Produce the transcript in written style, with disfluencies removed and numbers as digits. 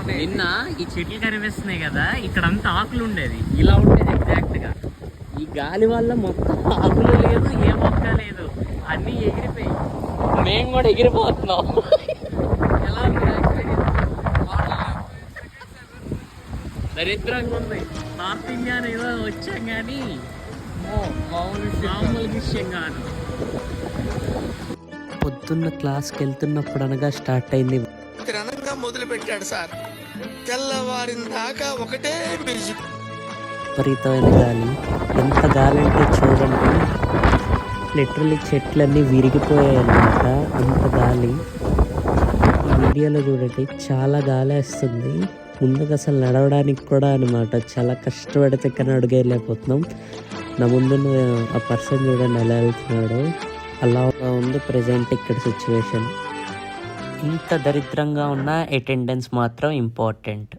నిన్న ఈ చెట్లు కనిపిస్తున్నాయి కదా, ఇక్కడంతా ఆకులు ఉండేది, ఇలా ఉండేది ఎగ్జాక్ట్ గా. ఈ గాలి వల్ల మొత్తం ఆకులు లేదు, ఏ మొక్క లేదు, అన్నీ ఎగిరిపోయి మేము కూడా ఎగిరిపోతున్నాం. ఎలా దరిద్రంగా ఉంది. నార్త్ ఇండియా ఏదో వచ్చాం కానీ మామూలు విషయం కాదు. పొద్దున్న క్లాస్కి వెళ్తున్నప్పుడు అనగా స్టార్ట్ అయింది. ఘనంగా మొదలు పెట్టాడు సార్. తెల్లవారిన దాకా ఒకటే మ్యూజిక్. విపరీతమైన గాలి. ఎంత గాలి అంటే చూడండి, లిటరల్లీ చెట్లన్నీ విరిగిపోయాయి అన్నమాట, అంత గాలి. ఈ వీడియోలో చూడండి చాలా గాలి వేస్తుంది. ముందుకు అసలు నడవడానికి కూడా అనమాట చాలా కష్టపడితే కానీ అడుగేయలేకపోతున్నాం. నా ముందున్న ఆ పర్సన్ చూడండి ఎలా వెళ్తున్నాడు. అలా ఉంది ప్రజెంట్ ఇక్కడ సిచ్యువేషన్. ఇంత దరిద్రంగా ఉన్న అటెండెన్స్ మాత్రం ఇంపార్టెంట్.